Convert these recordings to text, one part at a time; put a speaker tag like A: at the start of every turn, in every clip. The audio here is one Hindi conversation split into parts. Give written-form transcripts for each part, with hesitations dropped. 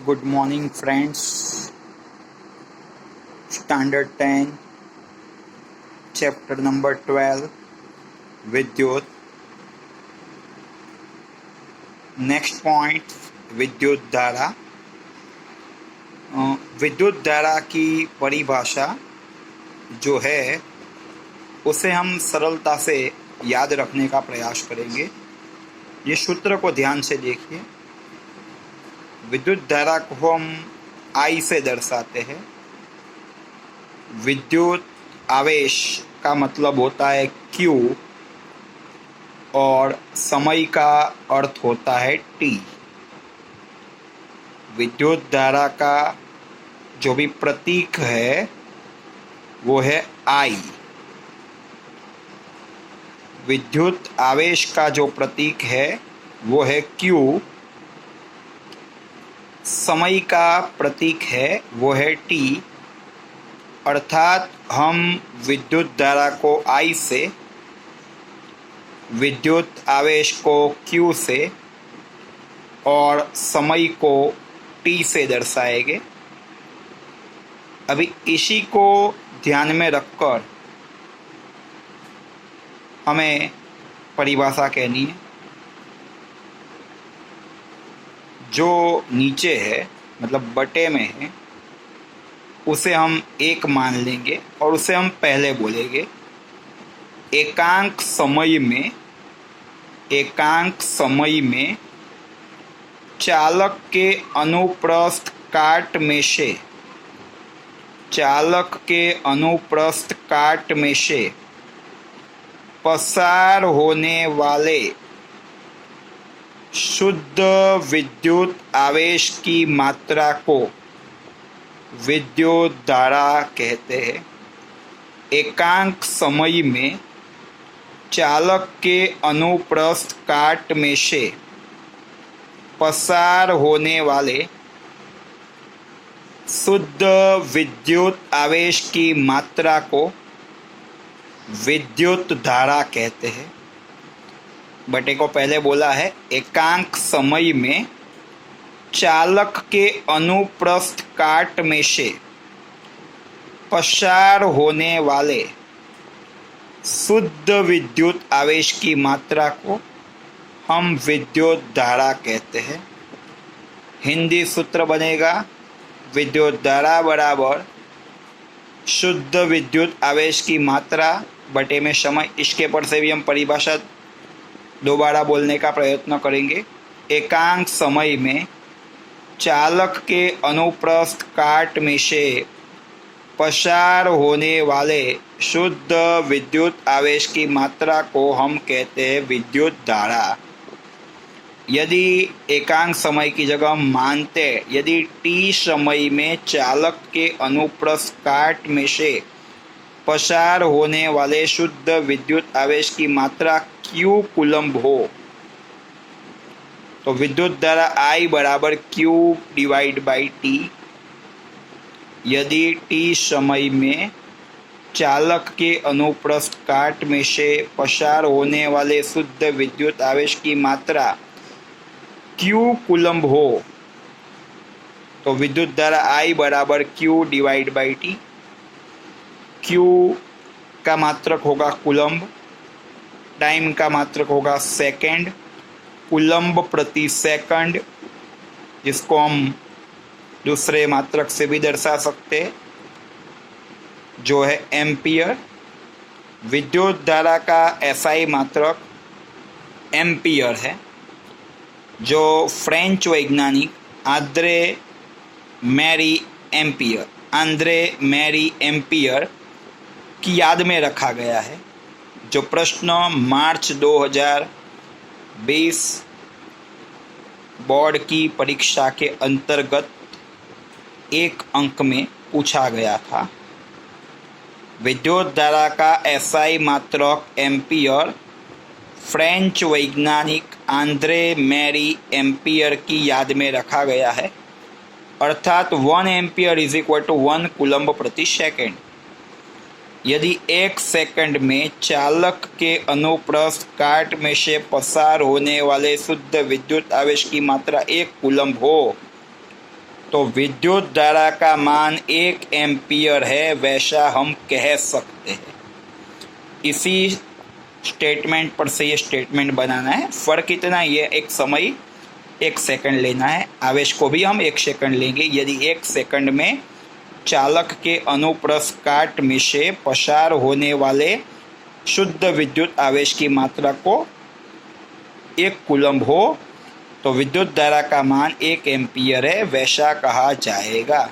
A: Good morning, friends. Standard 10, chapter number 12, Vidyut. Next point, विद्युत धारा। विद्युत धारा की परिभाषा जो है उसे हम सरलता से याद रखने का प्रयास करेंगे। ये सूत्र को ध्यान से देखिए। विद्युत धारा को हम I से दर्शाते हैं। विद्युत आवेश का मतलब होता है Q और समय का अर्थ होता है T। विद्युत धारा का जो भी प्रतीक है वो है I। विद्युत आवेश का जो प्रतीक है वो है Q। समय का प्रतीक है वो है T। अर्थात हम विद्युत धारा को I से, विद्युत आवेश को Q से और समय को T से दर्शाएंगे। अभी इसी को ध्यान में रखकर हमें परिभाषा कहनी है। जो नीचे है मतलब बटे में है उसे हम एक मान लेंगे और उसे हम पहले बोलेंगे। एकांक समय में चालक के अनुप्रस्थ काट में से पसार होने वाले शुद्ध विद्युत आवेश की मात्रा को विद्युत धारा कहते हैं। एकांक समय में चालक के अनुप्रस्थ काट में से पसार होने वाले शुद्ध विद्युत आवेश की मात्रा को विद्युत धारा कहते हैं। बटे को पहले बोला है। एकांक समय में चालक के अनुप्रस्थ काट में से पसार होने वाले शुद्ध विद्युत आवेश की मात्रा को हम विद्युत धारा कहते हैं। हिंदी सूत्र बनेगा विद्युत धारा बराबर शुद्ध विद्युत आवेश की मात्रा बटे में समय। इसके पर से भी हम परिभाषा दोबारा बोलने का प्रयत्न करेंगे। एकांक समय में चालक के अनुप्रस्थ काट में से पसार होने वाले शुद्ध विद्युत आवेश की मात्रा को हम कहते हैं विद्युत धारा। यदि एकांक समय की जगह हम मानते, यदि T समय में चालक के अनुप्रस्थ काट में से पसार होने वाले शुद्ध विद्युत आवेश की मात्रा Q कूलम्ब हो तो विद्युत धारा I बराबर Q डिवाइड बाई T। यदि T समय में चालक के अनुप्रस्थ काट में से पसार होने वाले शुद्ध विद्युत आवेश की मात्रा Q कूलम्ब हो तो विद्युत धारा I बराबर Q divide by T। Q का मात्रक होगा कूलम्ब, टाइम का मात्रक होगा सेकंड, कूलम्ब प्रति सेकंड, जिसको हम दूसरे मात्रक से भी दर्शा सकते हैं जो है एम्पियर। विद्युत धारा का SI मात्रक एम्पियर है, जो फ्रेंच वैज्ञानिक आंद्रे मैरी एम्पियर की याद में रखा गया है। जो प्रश्न मार्च 2020 बोर्ड की परीक्षा के अंतर्गत एक अंक में पूछा गया था। विद्युत धारा का SI मात्रक एम्पियर फ्रेंच वैज्ञानिक आंद्रे मैरी एम्पियर की याद में रखा गया है। अर्थात 1 ampere is equal to 1 coulomb प्रति सेकंड। यदि 1 सेकंड में चालक के अनुप्रस्थ काट में से पसार होने वाले शुद्ध विद्युत आवेश की मात्रा 1 कूलम्ब हो तो विद्युत धारा का मान 1 एम्पियर है, वैसा हम कह सकते हैं। इसी स्टेटमेंट पर से ये स्टेटमेंट बनाना है। फ़र्क इतना, ये एक समय 1 सेकंड लेना है, आवेश को भी हम 1 सेकंड लेंगे। यदि 1 सेकंड में चालक के अनुप्रस्थ काट में से पसार होने वाले शुद्ध विद्युत आवेश की मात्रा को 1 कूलम्ब हो तो विद्युत धारा का मान 1 एम्पियर है, वैसा कहा जाएगा।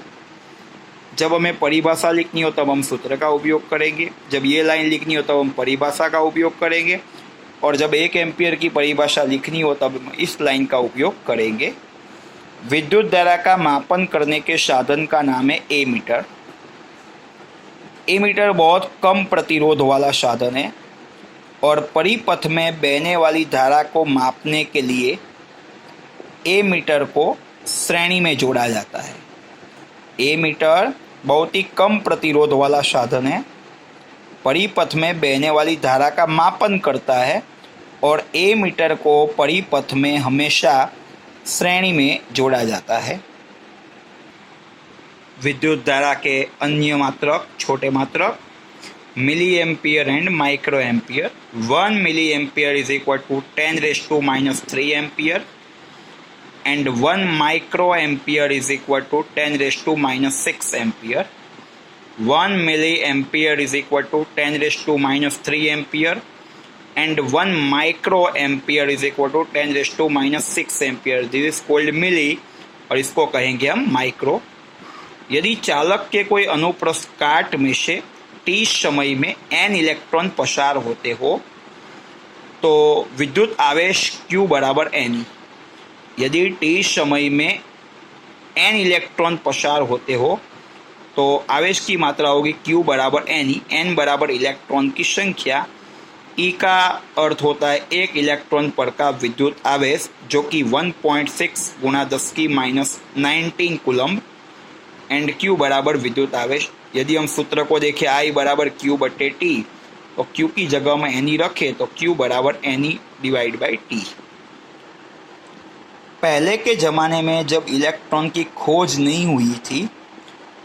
A: जब हमें परिभाषा लिखनी हो तब हम सूत्र का उपयोग करेंगे, जब ये लाइन लिखनी हो तब हम परिभाषा का उपयोग करेंगे, और जब 1 एम्पियर की परिभाषा लिखनी हो तब हम इस लाइन का उपयोग करेंगे। विद्युत धारा का मापन करने के साधन का नाम है एमीटर। एमीटर बहुत कम प्रतिरोध वाला साधन है और परिपथ में बहने वाली धारा को मापने के लिए एमीटर को श्रेणी में जोड़ा जाता है। एमीटर बहुत ही कम प्रतिरोध वाला साधन है, परिपथ में बहने वाली धारा का मापन करता है और एमीटर को परिपथ में हमेशा श्रेणी में जोड़ा जाता है। विद्युत धारा के अन्य मात्रक, छोटे मात्रक, milliampere and microampere. 1 milliampere is equal to 10⁻³ ampere and 1 microampere is equal to 10⁻⁻6 ampere. 1 milliampere is equal to 10⁻³ ampere and 1 microampere is equal to 10⁻6 ampere. This is called milli और इसको कहेंगे हम माइक्रो। यदि चालक के कोई अनुप्रस्थ काट में से t समय में n इलेक्ट्रॉन पसार होते हो तो विद्युत आवेश Q बराबर n। यदि t समय में n इलेक्ट्रॉन पसार होते हो तो आवेश की मात्रा होगी Q बराबर n। n बराबर इलेक्ट्रॉन की संख्या, E का अर्थ होता है 1 इलेक्ट्रॉन पर का विद्युत आवेश, जो कि 1.6 × 10⁻19 कूलम्ब, एंड Q बराबर विद्युत आवेश। यदि हम सूत्र को देखें I बराबर Q/T, तो Q की जगह में NE रखें तो Q बराबर NE/T। पहले के ज़माने में जब इलेक्ट्रॉन की खोज नहीं हुई थी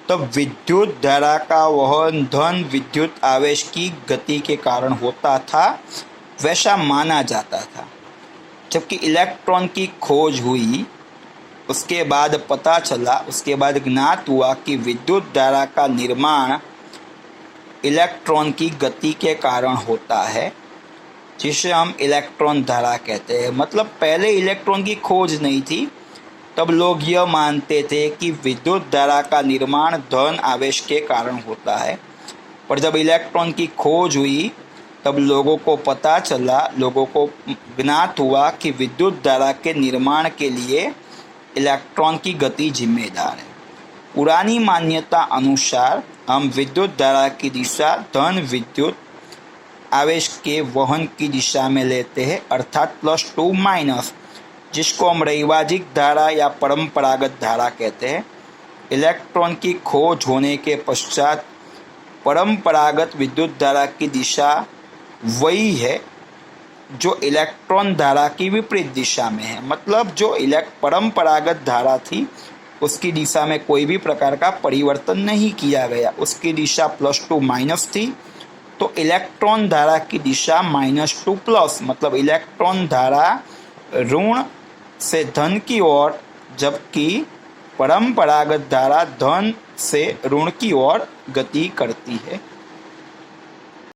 A: तब विद्युत धारा का वहन धन विद्युत आवेश की गति के कारण होता था, वैसा माना जाता था। जबकि इलेक्ट्रॉन की खोज हुई उसके बाद पता चला, उसके बाद ज्ञात हुआ कि विद्युत धारा का निर्माण इलेक्ट्रॉन की गति के कारण होता है, जिसे हम इलेक्ट्रॉन धारा कहते हैं। मतलब पहले इलेक्ट्रॉन की खोज नहीं थी तब लोग यह मानते थे कि विद्युत धारा का निर्माण धन आवेश के कारण होता है, पर जब इलेक्ट्रॉन की खोज हुई तब लोगों को पता चला, लोगों को ज्ञात हुआ कि विद्युत धारा के निर्माण के लिए इलेक्ट्रॉन की गति जिम्मेदार है। पुरानी मान्यता अनुसार हम विद्युत धारा की दिशा धन विद्युत आवेश के वहन की दिशा में लेते हैं, अर्थात +2-, जिसको हम रैवाजिक धारा या परंपरागत धारा कहते हैं। इलेक्ट्रॉन की खोज होने के पश्चात परंपरागत विद्युत धारा की दिशा वही है जो इलेक्ट्रॉन धारा की विपरीत दिशा में है। मतलब जो परंपरागत धारा थी उसकी दिशा में कोई भी प्रकार का परिवर्तन नहीं किया गया, उसकी दिशा +2- थी, तो इलेक्ट्रॉन धारा की दिशा -2+, मतलब इलेक्ट्रॉन धारा ऋण से धन की ओर, जबकि परंपरागत धारा धन से ऋण की ओर गति करती है।